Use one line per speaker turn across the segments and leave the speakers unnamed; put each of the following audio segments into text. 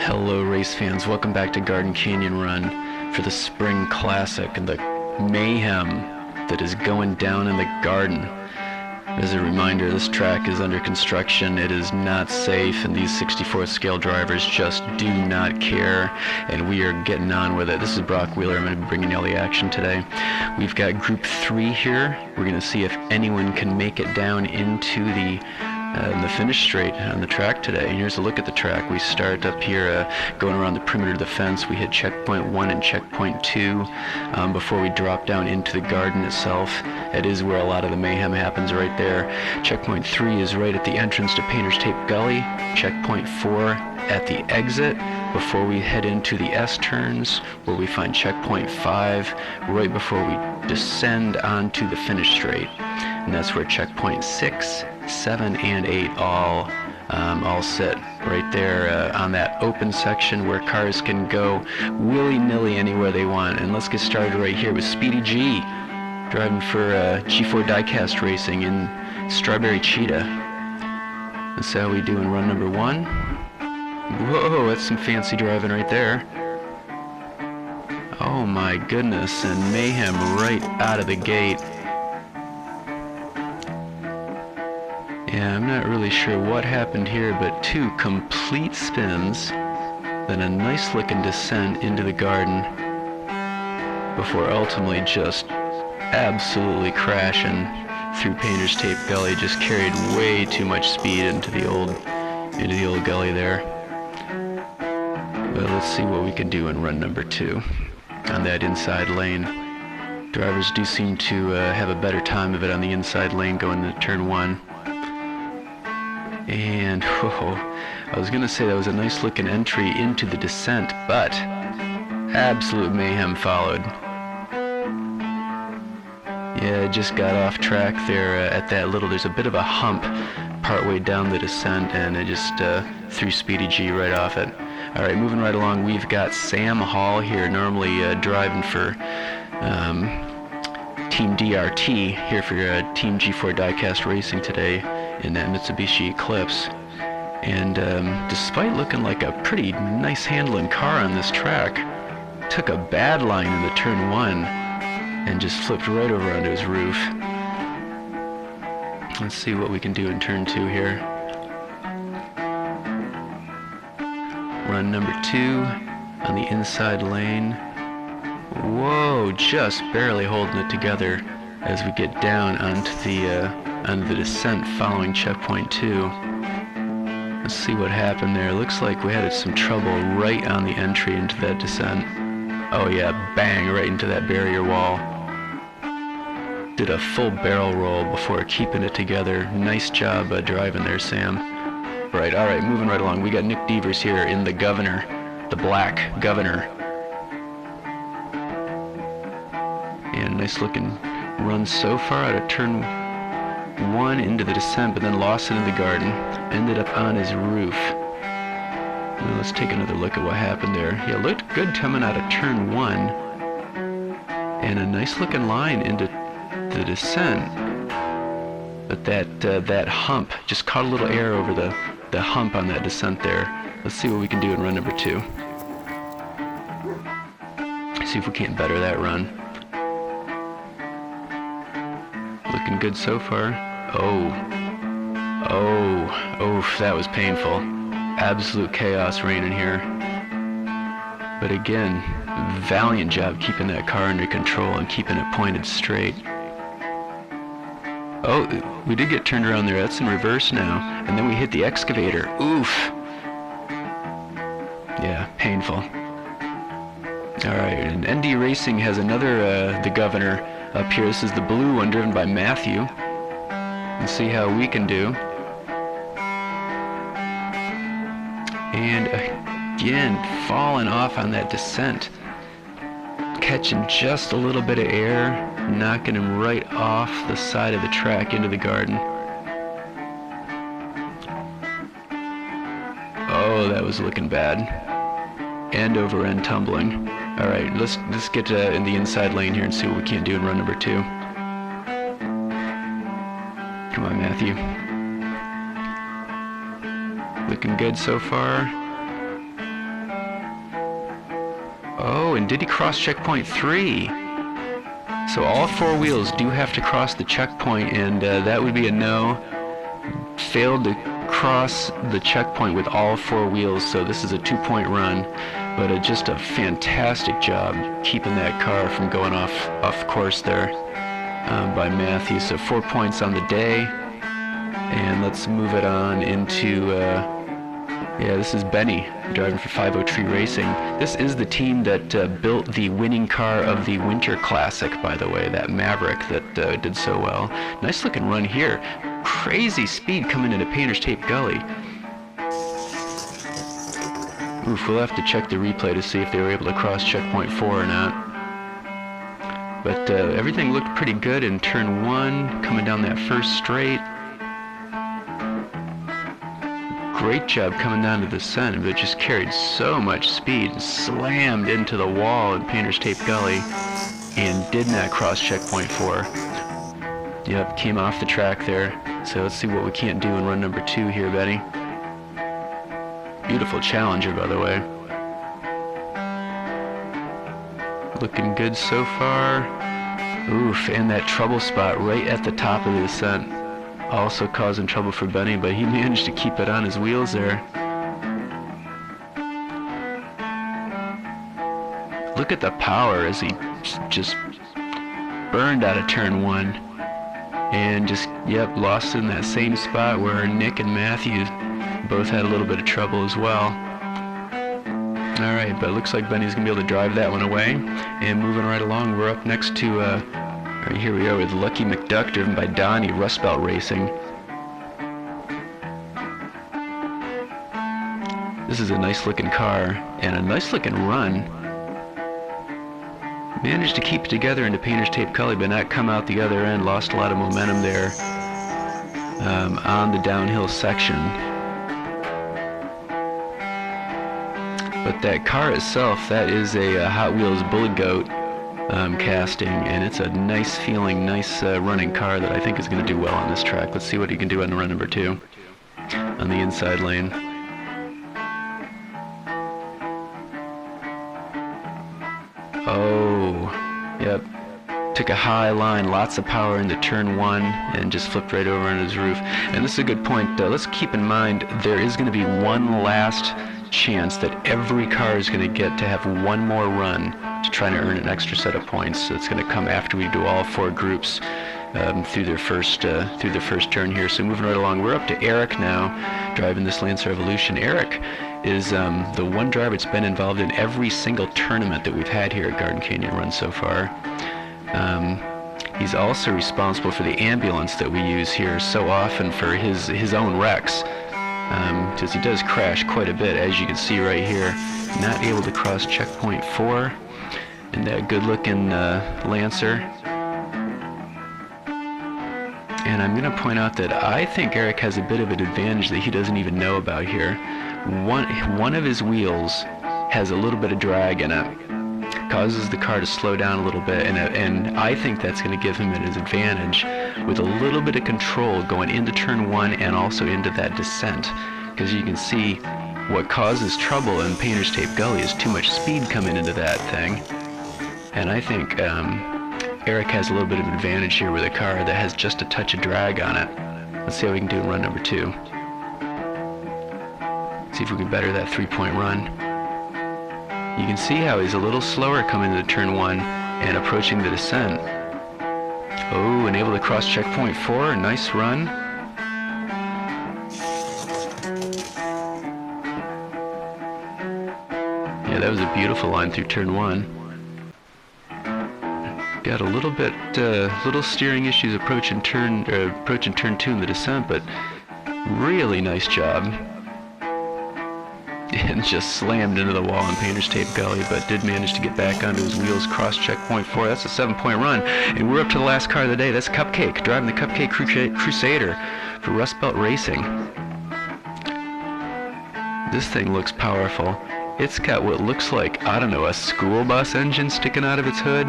Hello race fans, welcome back to Garden Canyon Run for the Spring Classic and the mayhem that is going down in the garden. As a reminder, this track is under construction, it is not safe, and these 64th scale drivers just do not care, and we are getting on with it. This is Brock Wheeler, I'm going to be bringing you all the action today. We've got Group 3 here. We're going to see if anyone can make it down into the finish straight on the track today. And here's a look at the track. We start up here going around the perimeter of the fence. We hit checkpoint 1 and checkpoint 2 before we drop down into the garden itself. It is where a lot of the mayhem happens right there. Checkpoint 3 is right at the entrance to Painter's Tape Gully. Checkpoint 4 at the exit before we head into the S-turns, where we find checkpoint 5 right before we descend onto the finish straight. And that's where checkpoint 6, 7, and 8 all sit right there on that open section where cars can go willy-nilly anywhere they want. And let's get started right here with Speedy G, driving for G4 Diecast Racing in Strawberry Cheetah. That's how we do in run number 1. Whoa, that's some fancy driving right there. Oh my goodness, and mayhem right out of the gate. Yeah, I'm not really sure what happened here, but 2 complete spins, then a nice looking descent into the garden before ultimately just absolutely crashing through Painter's Tape Gully. Just carried way too much speed into the old gully there. But let's see what we can do in run number 2 on that inside lane. Drivers do seem to have a better time of it on the inside lane going to turn 1. And whoa, I was going to say that was a nice looking entry into the descent, but absolute mayhem followed. Yeah, just got off track there at that there's a bit of a hump partway down the descent, and it just threw Speedy G right off it. Alright, moving right along, we've got Sam Hall here, normally driving for Team DRT, here for Team G4 Diecast Racing today in that Mitsubishi Eclipse. And despite looking like a pretty nice handling car on this track, took a bad line in the turn 1 and just flipped right over onto his roof. Let's see what we can do in turn 2 here. Run number 2 on the inside lane. Whoa, just barely holding it together as we get down onto the descent following checkpoint 2. Let's see what happened there. Looks like we had some trouble right on the entry into that descent. Oh yeah, bang, right into that barrier wall. Did a full barrel roll before keeping it together. Nice job driving there, Sam. Right, alright, moving right along. We got Nick Devers here in the Governor, the black Governor. And nice looking run so far out of turn 1 into the descent, but then lost it in the garden. Ended up on his roof. Well, let's take another look at what happened there. Yeah, looked good coming out of turn 1. And a nice looking line into the descent. But that hump just caught a little air over the hump on that descent there. Let's see what we can do in run number 2. See if we can't better that run. Looking good so far. Oh, that was painful. Absolute chaos reigning here. But again, valiant job keeping that car under control and keeping it pointed straight. Oh, we did get turned around there. That's in reverse now. And then we hit the excavator. Oof. Yeah, painful. Alright, and ND Racing has another, the Governor up here. This is the blue one driven by Matthew. Let's see how we can do. And again, falling off on that descent. Catching just a little bit of air, knocking him right off the side of the track into the garden. Oh, that was looking bad. End over end tumbling. Alright, let's get in the inside lane here and see what we can do in run number 2. Come on, Matthew. Looking good so far. and did he cross checkpoint 3? So all 4 wheels do have to cross the checkpoint, and that would be a no. Failed to cross the checkpoint with all 4 wheels, so this is a 2-point run. But just a fantastic job keeping that car from going off course there by Matthew. So 4 points on the day. And let's move it on into, this is Benny driving for 50 Tree Racing. This is the team that built the winning car of the Winter Classic, by the way, that Maverick that did so well. Nice looking run here. Crazy speed coming into Painter's Tape Gully. Oof, we'll have to check the replay to see if they were able to cross checkpoint 4 or not. But everything looked pretty good in turn 1, coming down that first straight. Great job coming down to the descent, but just carried so much speed and slammed into the wall in Painter's Tape Gully and did not cross checkpoint 4. Yep, came off the track there. So let's see what we can't do in run number 2 here, Betty. Beautiful Challenger, by the way. Looking good so far. Oof, and that trouble spot right at the top of the descent. Also causing trouble for Benny, but he managed to keep it on his wheels there. Look at the power as he just burned out of turn 1 and just, lost in that same spot where Nick and Matthew both had a little bit of trouble as well. Alright, but it looks like Benny's going to be able to drive that one away. And moving right along, we're up next to, right here we are with Lucky McDuck, driven by Donnie, Rust Belt Racing. This is a nice looking car, and a nice looking run. Managed to keep it together into Painter's Tape Gully, but not come out the other end. Lost a lot of momentum there on the downhill section. But that car itself, that is a Hot Wheels Bullet Goat casting, and it's a nice feeling, nice running car that I think is going to do well on this track. Let's see what he can do on run number 2 on the inside lane. Oh, yep. Took a high line, lots of power into turn 1, and just flipped right over on his roof. And this is a good point. Let's keep in mind there is going to be one last chance that every car is going to get to have one more run to try to earn an extra set of points. So it's going to come after we do all 4 groups through their first turn here. So moving right along, we're up to Eric now, driving this Lancer Evolution. Eric is the one driver that's been involved in every single tournament that we've had here at Garden Canyon Run so far. He's also responsible for the ambulance that we use here so often for his own wrecks, because he does crash quite a bit, as you can see right here. Not able to cross checkpoint 4 in that good-looking Lancer. And I'm going to point out that I think Eric has a bit of an advantage that he doesn't even know about here. One of his wheels has a little bit of drag in it, causes the car to slow down a little bit, and I think that's going to give him an advantage with a little bit of control going into turn 1 and also into that descent, because you can see what causes trouble in Painter's Tape Gully is too much speed coming into that thing. And I think Eric has a little bit of an advantage here with a car that has just a touch of drag on it. Let's see how we can do in run number 2. See if we can better that 3-point run. You can see how he's a little slower coming into turn 1 and approaching the descent. Oh, and able to cross checkpoint 4. Nice run. Yeah, that was a beautiful line through turn 1. Got a little bit, little steering issues approaching turn 2 in the descent, but really nice job. And just slammed into the wall in Painter's Tape Gully, but did manage to get back onto his wheels, cross checkpoint 4. That's a 7-point run. And we're up to the last car of the day. That's Cupcake, driving the Cupcake Crusader for Rust Belt Racing. This thing looks powerful. It's got what looks like, I don't know, a school bus engine sticking out of its hood.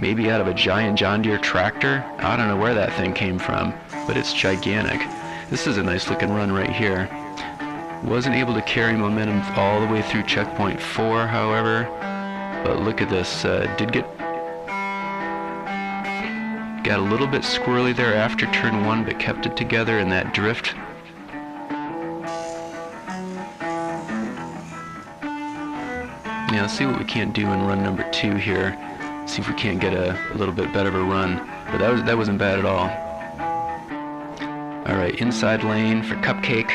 Maybe out of a giant John Deere tractor. I don't know where that thing came from, but it's gigantic. This is a nice looking run right here. Wasn't able to carry momentum all the way through checkpoint 4, however. But look at this, got a little bit squirrely there after turn 1, but kept it together in that drift. Yeah, let's see what we can't do in run number 2 here. See if we can't get a little bit better of a run. But that wasn't bad at all. All right, inside lane for Cupcake.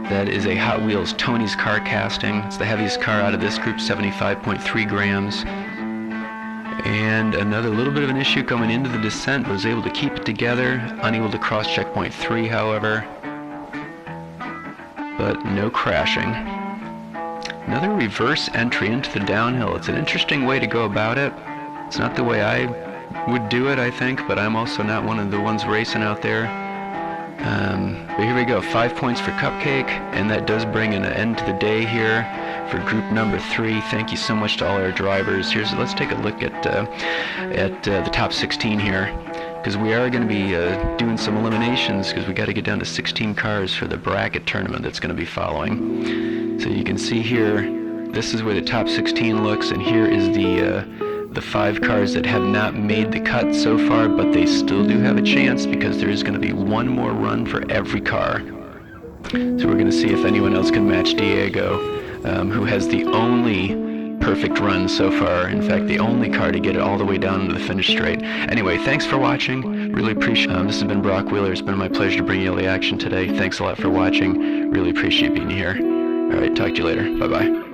That is a Hot Wheels Tony's car casting. It's the heaviest car out of this group, 75.3 grams. And another little bit of an issue coming into the descent, was able to keep it together. Unable to cross checkpoint 3, however. But no crashing. Another reverse entry into the downhill. It's an interesting way to go about it. It's not the way I would do it, I think, but I'm also not one of the ones racing out there. But here we go, 5 points for Cupcake, and that does bring an end to the day here for group number 3. Thank you so much to all our drivers. Let's take a look at the top 16 here, because we are going to be doing some eliminations, because we got to get down to 16 cars for the bracket tournament that's going to be following. So you can see here, this is where the top 16 looks, and here is the 5 cars that have not made the cut so far, but they still do have a chance, because there is going to be one more run for every car. So we're going to see if anyone else can match Diego, who has the only perfect run so far. In fact, the only car to get it all the way down to the finish straight. Anyway, thanks for watching. Really appreciate it. This has been Brock Wheeler. It's been my pleasure to bring you all the action today. Thanks a lot for watching. Really appreciate being here. All right, talk to you later. Bye-bye.